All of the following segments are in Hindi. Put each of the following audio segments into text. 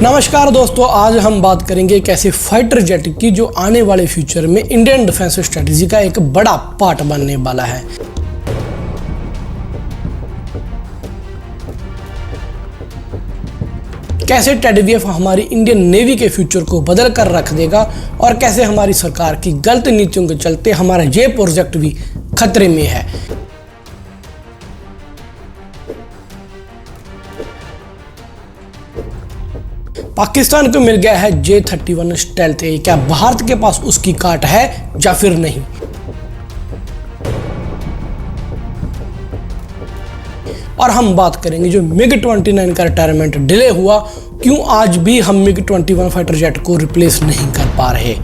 नमस्कार दोस्तों, आज हम बात करेंगे कैसे फाइटर जेट की जो आने वाले फ्यूचर में इंडियन डिफेंस स्ट्रेटजी का एक बड़ा पार्ट बनने वाला है। कैसे टेडबीएफ हमारी इंडियन नेवी के फ्यूचर को बदल कर रख देगा और कैसे हमारी सरकार की गलत नीतियों के चलते हमारा ये प्रोजेक्ट भी खतरे में है। पाकिस्तान को मिल गया है J-31 स्टेल्थ ए, क्या भारत के पास उसकी काट है या फिर नहीं? और हम बात करेंगे जो MiG-29 का रिटायरमेंट डिले हुआ, क्यों आज भी हम MiG-21 फाइटर जेट को रिप्लेस नहीं कर पा रहे।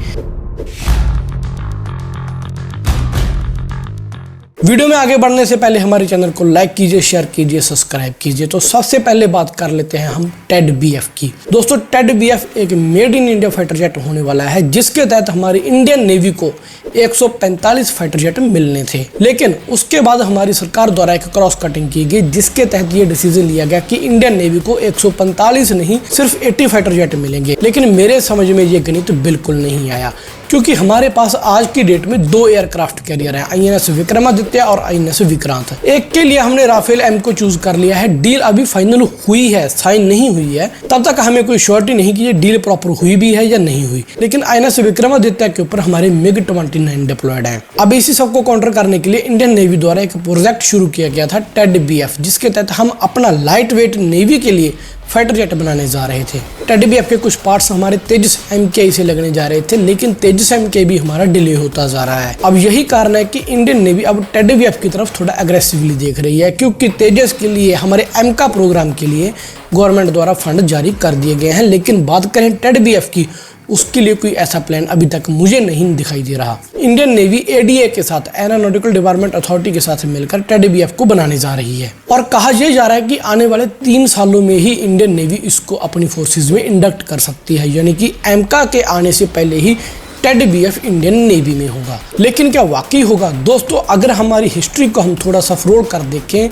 वीडियो में आगे बढ़ने से पहले हमारे चैनल को लाइक कीजिए, शेयर कीजिए, सब्सक्राइब कीजिए। तो सबसे पहले बात कर लेते हैं हम टेडबीएफ की। दोस्तों, टेडबीएफ एक made in India fighter jet होने वाला है, जिसके तहत हमारी इंडियन नेवी को 145 फाइटर जेट मिलने थे। लेकिन उसके बाद हमारी सरकार द्वारा एक क्रॉस कटिंग की गई, जिसके तहत ये डिसीजन लिया गया कि इंडियन नेवी को 145 नहीं सिर्फ 80 फाइटर जेट मिलेंगे। लेकिन मेरे समझ में ये गणित बिल्कुल नहीं आया, क्योंकि हमारे पास आज की डेट में 2 एयरक्राफ्ट कैरियर हैं, INS विक्रमादित्य और INS विक्रांत। एक के लिए हमने राफेल M को चूज कर लिया है। डील अभी फाइनल हुई है, साइन नहीं हुई है, तब तक हमें कोई श्योरिटी नहीं कि ये डील प्रॉपर हुई भी है या नहीं हुई। लेकिन INS विक्रमादित्य के ऊपर हमारे MiG-29 डिप्लॉयड है। अब इसी सबको काउंटर करने के लिए इंडियन नेवी द्वारा एक प्रोजेक्ट शुरू किया गया था टेडबीएफ, जिसके तहत हम अपना लाइट वेट नेवी के लिए फाइटर जेट बनाने जा रहे थे। टेडबीएफ के कुछ पार्ट्स हमारे तेजस MKI से लगने जा रहे थे, लेकिन तेजस MKI भी हमारा डिले होता जा रहा है। अब यही कारण है कि इंडियन नेवी अब टेडबीएफ की तरफ थोड़ा एग्रेसिवली देख रही है, क्योंकि तेजस के लिए हमारे एमका प्रोग्राम के लिए गवर्नमेंट द्वारा फंड जारी कर दिए गए हैं। लेकिन बात करें टेडबीएफ की, उसके लिए कोई ऐसा प्लान अभी तक मुझे नहीं दिखाई दे रहा। इंडियन नेवी ADA के साथ, एरोनॉटिकल डिपार्टमेंट अथॉरिटी के साथ मिलकर टेडबीएफ को बनाने जा रही है, और कहा यह जा रहा है कि आने वाले 3 सालों में ही इंडियन नेवी इसको अपनी फोर्सेज में इंडक्ट कर सकती है, यानी कि एमका के आने से पहले ही टेडबीएफ इंडियन नेवी में होगा। लेकिन क्या वाकई होगा? दोस्तों, अगर हमारी हिस्ट्री को हम थोड़ा सा फरोल कर देखें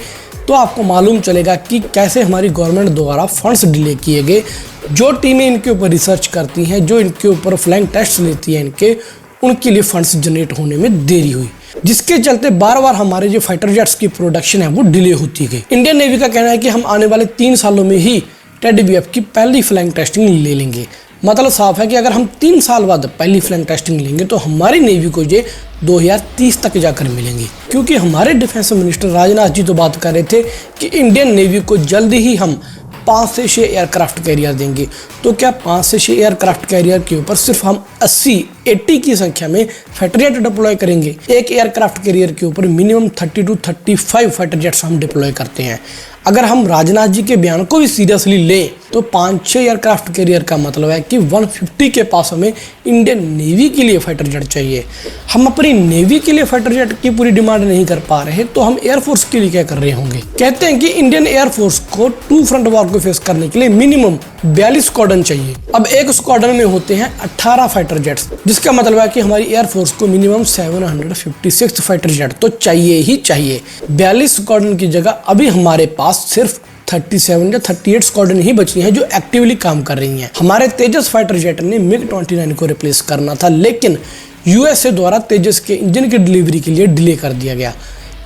तो आपको मालूम चलेगा कि कैसे हमारी गवर्नमेंट द्वारा फंड्स डिले किए गए। जो टीमें इनके ऊपर रिसर्च करती हैं, जो इनके ऊपर फ्लाइंग टेस्ट लेती हैं इनके, उनके लिए फंड्स जनरेट होने में देरी हुई, जिसके चलते बार बार हमारे जो फाइटर जेट्स की प्रोडक्शन है वो डिले होती गई। इंडियन नेवी का कहना है कि हम आने वाले 3 सालों में ही टेडबीएफ की पहली फ्लाइंग टेस्टिंग ले लेंगे। मतलब साफ है कि अगर हम 3 साल बाद पहली फ्लाइंग टेस्टिंग लेंगे तो हमारी नेवी को ये 2030 तक जाकर मिलेंगी। क्योंकि हमारे डिफेंस मिनिस्टर राजनाथ जी तो बात कर रहे थे कि इंडियन नेवी को जल्दी ही हम 5 से 6 एयरक्राफ्ट कैरियर देंगे। तो क्या 5 से 6 एयरक्राफ्ट कैरियर के ऊपर सिर्फ हम 80 की संख्या में फाइटर जेट डिप्लॉय करेंगे? एक एयरक्राफ्ट कैरियर के ऊपर मिनिमम 30 to 35 फाइटर जेट्स हम डिप्लॉय करते हैं। अगर हम राजनाथ जी के बयान को भी सीरियसली लें तो 5-6 एयरक्राफ्ट कैरियर का मतलब है कि 150 के पास हमें इंडियन नेवी के लिए फाइटर जेट चाहिए। हम अपनी नेवी के लिए फाइटर जेट की पूरी डिमांड नहीं कर पा रहे, तो हम एयरफोर्स के लिए क्या कर रहे होंगे? कहते हैं कि इंडियन एयरफोर्स को 2 फ्रंट वॉर को फेस करने के लिए मिनिमम 42 स्क्वाड्रन चाहिए। अब एक स्क्वाड्रन में होते हैं 18 फाइटर जेट्स, जिसका मतलब है कि हमारी एयरफोर्स को मिनिमम 756 फाइटर जेट तो चाहिए ही चाहिए। 42 स्क्वाड्रन की जगह अभी हमारे पास सिर्फ 37 या 38 स्क्वाड्रन ही बची हैं जो एक्टिवली काम कर रही हैं। हमारे तेजस फाइटर जेट ने MiG-29 को रिप्लेस करना था, लेकिन USA द्वारा तेजस के इंजन की डिलीवरी के लिए डिले कर दिया गया।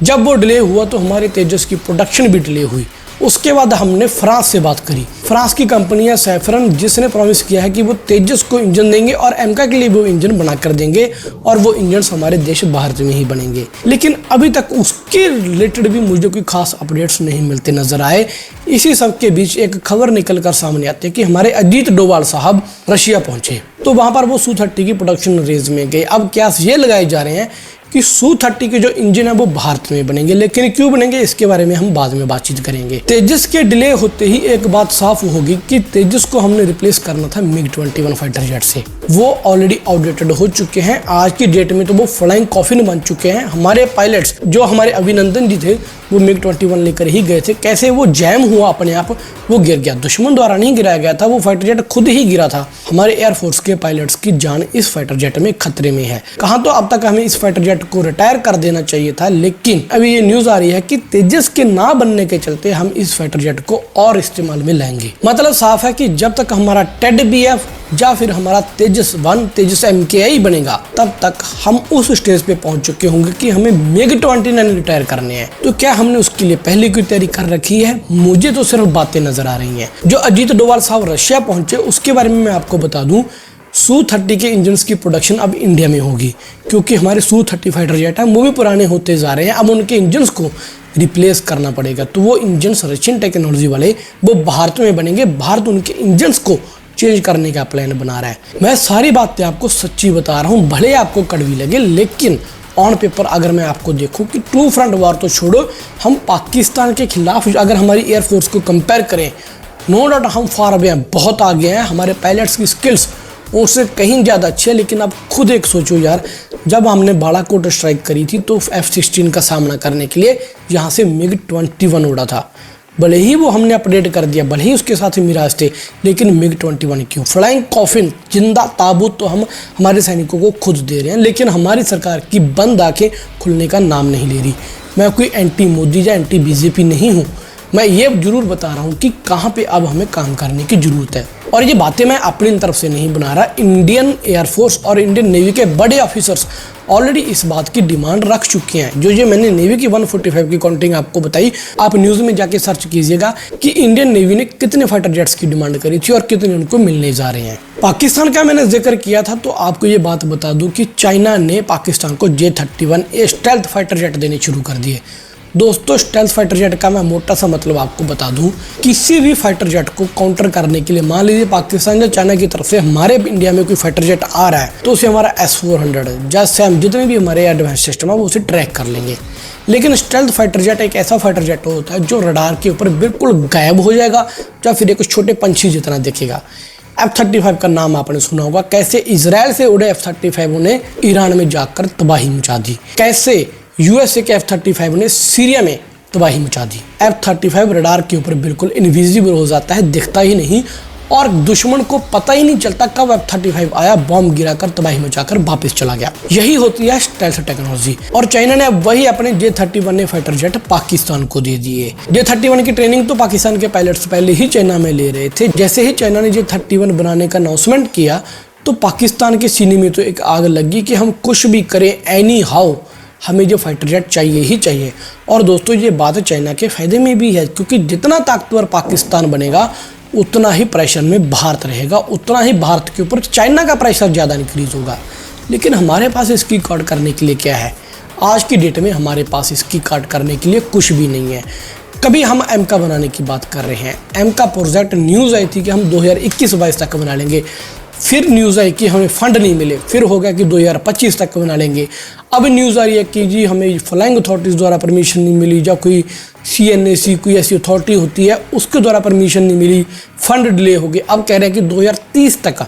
जब वो डिले हुआ तो हमारे तेजस की प्रोडक्शन भी डिले हुई। उसके बाद हमने फ्रांस से बात करी। फ्रांस की कंपनी है सैफरन, जिसने प्रॉमिस किया है कि वो तेजस को इंजन देंगे और एमका के लिए वो इंजन बना कर देंगे, और वो इंजन हमारे देश भारत में ही बनेंगे। लेकिन अभी तक उसके रिलेटेड भी मुझे कोई खास अपडेट्स नहीं मिलते नजर आए। इसी सब के बीच एक खबर निकल कर सामने आती है कि हमारे अजीत डोभाल साहब रशिया पहुंचे, तो वहां पर वो Su-30 की प्रोडक्शन रेज में गए। अब क्या ये लगाए जा रहे हैं कि Su-30 के जो इंजन है वो भारत में बनेंगे, लेकिन क्यों बनेंगे इसके बारे में हम बाद में बातचीत करेंगे। तेजस के डिले होते ही एक बात साफ होगी कि तेजस को हमने रिप्लेस करना था MiG-21 फाइटर जेट से। वो ऑलरेडी आउटडेटेड हो चुके हैं। आज की डेट में तो वो फ्लाइंग कॉफिन बन चुके हैं। हमारे पायलट्स जो हमारे अभिनंदन जी थे वो MiG-21 लेकर ही गए थे। कैसे वो जैम हुआ, अपने आप वो गिर गया, दुश्मन द्वारा नहीं गिराया गया था, वो फाइटर जेट खुद ही गिरा था। हमारे एयरफोर्स के पायलट्स की जान इस फाइटर जेट में खतरे में है। कहा तो अब तक हमें इस फाइटर जेट को रिटायर कर देना चाहिए था, लेकिन अभी ये न्यूज आ रही है कि तेजस के ना बनने के चलते हम इस फाइटर जेट को और इस्तेमाल में लाएंगे। मतलब साफ है कि जब तक हमारा टेड BF या फिर हमारा तेजस 1 तेजस MKI बनेगा, तब तक हम उस स्टेज पे पहुंच चुके होंगे कि हमें MiG-29 रिटायर करने हैं। तो क्या हमने उसके लिए पहले कोई तैयारी कर रखी है? मुझे तो सिर्फ बातें नजर आ रही हैं। जो अजीत डोभाल साहब रशिया पहुंचे, उसके बारे में मैं आपको बता दूं, Su-30 के इंजन्स की प्रोडक्शन अब इंडिया में होगी, क्योंकि हमारे Su-30 फाइटर जेट है वो भी पुराने होते जा रहे हैं। अब उनके इंजन्स को रिप्लेस करना पड़ेगा, तो वो इंजन्स रशियन टेक्नोलॉजी वाले वो भारत में बनेंगे। भारत उनके इंजन्स को चेंज करने का प्लान बना रहा है। मैं सारी बातें आपको सच्ची बता रहा हूँ, भले आपको कड़वी लगे, लेकिन ऑन पेपर अगर मैं आपको देखूं कि टू फ्रंट वार तो छोड़ो, हम पाकिस्तान के खिलाफ अगर हमारी एयरफोर्स को कंपेयर करें, नो डाउट हम फार अवे हैं, बहुत आगे हैं। हमारे पायलट्स की स्किल्स उससे कहीं ज़्यादा अच्छी है। लेकिन आप खुद एक सोचो यार, जब हमने बालाकोट स्ट्राइक करी थी तो F-16 का सामना करने के लिए यहाँ से MiG-21 उड़ा था। भले ही वो हमने अपडेट कर दिया, भले ही उसके साथ मिराज थे, लेकिन MiG-21 क्यों? फ्लाइंग कॉफिन, जिंदा ताबूत तो हम हमारे सैनिकों को खुद दे रहे हैं, लेकिन हमारी सरकार की बंद आंखें खुलने का नाम नहीं ले रही। मैं कोई एंटी मोदी या एंटी BJP नहीं हूँ, मैं ये जरूर बता रहा हूँ कि कहाँ पे अब हमें काम करने की जरूरत है। और ये बातें मैं अपनी तरफ से नहीं बना रहा, इंडियन एयरफोर्स और इंडियन नेवी के बड़े ऑफिसर्स ऑलरेडी इस बात की डिमांड रख चुके हैं। जो मैंने नेवी की 145 की काउंटिंग आपको बताई, आप न्यूज़ में जाके सर्च कीजिएगा कि इंडियन नेवी ने कितने फाइटर जेट्स की डिमांड करी थी और कितने उनको मिलने जा रहे हैं। पाकिस्तान का मैंने जिक्र किया था, तो आपको ये बात बता दूं कि चाइना ने पाकिस्तान को J-31A स्टेल्थ फाइटर जेट देने शुरू कर दिए। दोस्तों, स्टेल्थ फाइटर जेट का मैं मोटा सा मतलब आपको बता दूं, किसी भी फाइटर जेट को काउंटर करने के लिए, मान लीजिए पाकिस्तान या चाइना की तरफ से हमारे इंडिया में कोई फाइटर जेट आ रहा है, तो उसे हमारा S-400 या SAM जितने भी हमारे एडवांस सिस्टम है वो उसे ट्रैक कर लेंगे। लेकिन स्टेल्थ फाइटर जेट एक ऐसा फाइटर जेट होता है जो रडार के ऊपर बिल्कुल गायब हो जाएगा या फिर एक छोटे पंछी जितना दिखेगा। F-35 का नाम आपने सुना होगा, कैसे इजराइल से उड़े F-35 ने ईरान में जाकर तबाही मचा दी, कैसे USA के F-35 ने सीरिया में तबाही मचा दी। F-35 रडार के ऊपर बिल्कुल इनविजिबल हो जाता है, दिखता ही नहीं, और दुश्मन को पता ही नहीं चलता कब F-35 आया, बॉम्ब गिराकर तबाही मचाकर वापस चला गया। यही होती है स्टेल्थ टेक्नोलॉजी। और चाइना ने वही अपने J-31 फाइटर जेट पाकिस्तान को दे दिए। J-31 की ट्रेनिंग तो पाकिस्तान के पायलट्स पहले ही चाइना में ले रहे थे। जैसे ही चाइना ने J-31 बनाने का अनाउंसमेंट किया, तो पाकिस्तान के सीने में तो एक आग लगी कि हम कुछ भी करें, एनी हाउ हमें जो फाइटर जेट चाहिए ही चाहिए। और दोस्तों, ये बात चाइना के फायदे में भी है, क्योंकि जितना ताकतवर पाकिस्तान बनेगा उतना ही प्रेशर में भारत रहेगा, उतना ही भारत के ऊपर चाइना का प्रेशर ज़्यादा इंक्रीज होगा। लेकिन हमारे पास इसकी काट करने के लिए क्या है? आज की डेट में हमारे पास इसकी काट करने के लिए कुछ भी नहीं है। कभी हम एम का बनाने की बात कर रहे हैं, एम का प्रोजेक्ट न्यूज़ आई थी कि हम 2021-22 तक बना लेंगे, फिर न्यूज़ आई कि हमें फंड नहीं मिले, फिर हो गया कि 2025 तक बना लेंगे। अब न्यूज़ आ रही है कि जी हमें फ्लाइंग अथॉरिटीज़ द्वारा परमिशन नहीं मिली, या कोई CNAC कोई ऐसी अथॉरिटी होती है उसके द्वारा परमिशन नहीं मिली, फंड डिले हो गए। अब कह रहे हैं कि 2030 तक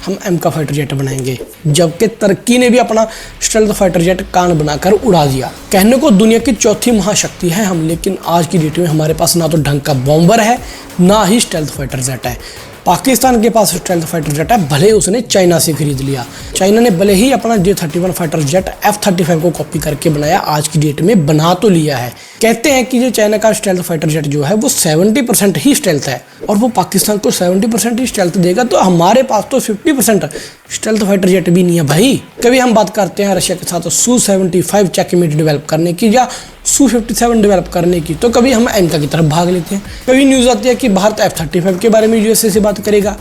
हम एम का फाइटर जेट बनाएंगे, जबकि तुर्की ने भी अपना स्टेल्थ फाइटर जेट कान बनाकर उड़ा दिया। कहने को दुनिया की चौथी महाशक्ति है हम, लेकिन आज की डेट में हमारे पास ना तो ढंग का बॉम्बर है, ना ही स्टेल्थ फाइटर जेट है। पाकिस्तान के पास स्टेल्थ फाइटर जेट है, भले उसने चाइना से खरीद लिया। चाइना ने भले ही अपना J-31 फाइटर जेट F-35 को कॉपी करके बनाया, आज की डेट में बना तो लिया है। कहते हैं कि ये चाइना का स्टेल्थ फाइटर जेट जो है वो 70% ही स्टेल्थ है, और वो पाकिस्तान को 70% ही स्टेल्थ देगा, तो हमारे पास तो 50% स्टेल्थ फाइटर जेट भी नहीं है भाई। कभी हम बात करते हैं रशिया के साथ Su-75 चेकमेट डेवलप करने की या Su-57 डेवलप करने की, तो कभी हम एम की तरफ भाग लेते हैं। कभी न्यूज़ आती है कि भारत F-35 के बारे में USA से बात करेगा,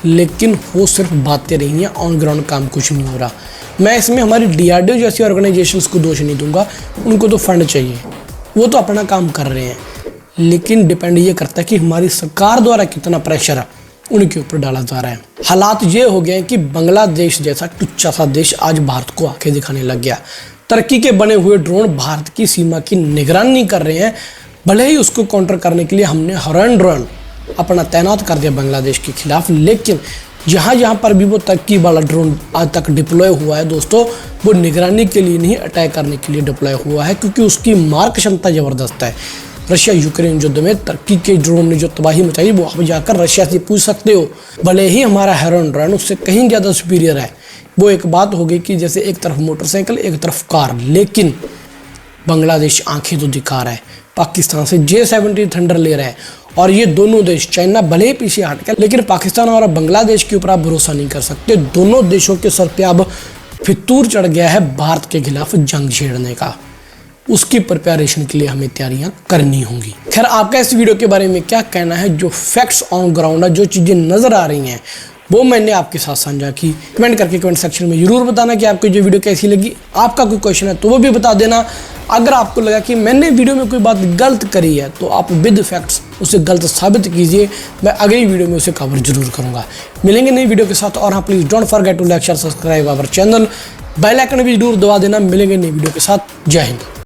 लेकिन वो सिर्फ बातें रही हैं, ऑन ग्राउंड काम कुछ नहीं हो रहा। मैं इसमें हमारी DRDO जैसी ऑर्गेनाइजेशंस को दोष नहीं दूंगा, उनको तो फंड चाहिए, वो तो अपना काम कर रहे हैं, लेकिन डिपेंड ये करता है कि हमारी सरकार द्वारा कितना प्रेशर उनके ऊपर डाला जा रहा है। हालात ये हो गए हैं कि बांग्लादेश जैसा टुच्चा सा देश आज भारत को आंखें दिखाने लग गया। तुर्की के बने हुए ड्रोन भारत की सीमा की निगरानी कर रहे हैं, भले ही उसको काउंटर करने के लिए हमने हॉर्न ड्रोन अपना तैनात कर दिया बांग्लादेश के खिलाफ, लेकिन जहाँ जहाँ पर भी वो तरक्की वाला ड्रोन आज तक डिप्लॉय हुआ है दोस्तों, वो निगरानी के लिए नहीं, अटैक करने के लिए डिप्लॉय हुआ है, क्योंकि उसकी मार क्षमता ज़बरदस्त है। रशिया यूक्रेन युद्ध में टर्की के ड्रोन ने जो तबाही मचाई वो आप जाकर रशिया से पूछ सकते हो। भले ही हमारा हेरॉन ड्रोन उससे कहीं ज़्यादा सुपीरियर है। वो एक बात हो गई कि जैसे एक तरफ मोटरसाइकिल एक तरफ कार, लेकिन बांग्लादेश आंखें तो दिखा रहा है, पाकिस्तान से J-70 थंडर ले रहा है। और ये दोनों देश, चाइना भले ही पीछे हट गया, लेकिन पाकिस्तान और बांग्लादेश के ऊपर आप भरोसा नहीं कर सकते। दोनों देशों के सर पे अब फितूर चढ़ गया है भारत के खिलाफ जंग छेड़ने का। उसकी प्रिपरेशन के लिए हमें तैयारियां करनी होंगी। खैर, आपका इस वीडियो के बारे में क्या कहना है? जो फैक्ट्स ऑन ग्राउंड है, जो चीज़ें नज़र आ रही हैं, वो मैंने आपके साथ साझा की। कमेंट करके कमेंट सेक्शन में जरूर बताना कि आपको ये वीडियो कैसी लगी। आपका कोई क्वेश्चन है तो वो भी बता देना। अगर आपको लगा कि मैंने वीडियो में कोई बात गलत करी है तो आप विद फैक्ट्स उसे गलत साबित कीजिए, मैं अगली वीडियो में उसे कवर जरूर करूँगा। मिलेंगे नई वीडियो के साथ। और हाँ, please don't forget to like share subscribe our channel, bell icon भी जरूर दबा देना। मिलेंगे नई वीडियो के साथ। जय हिंद।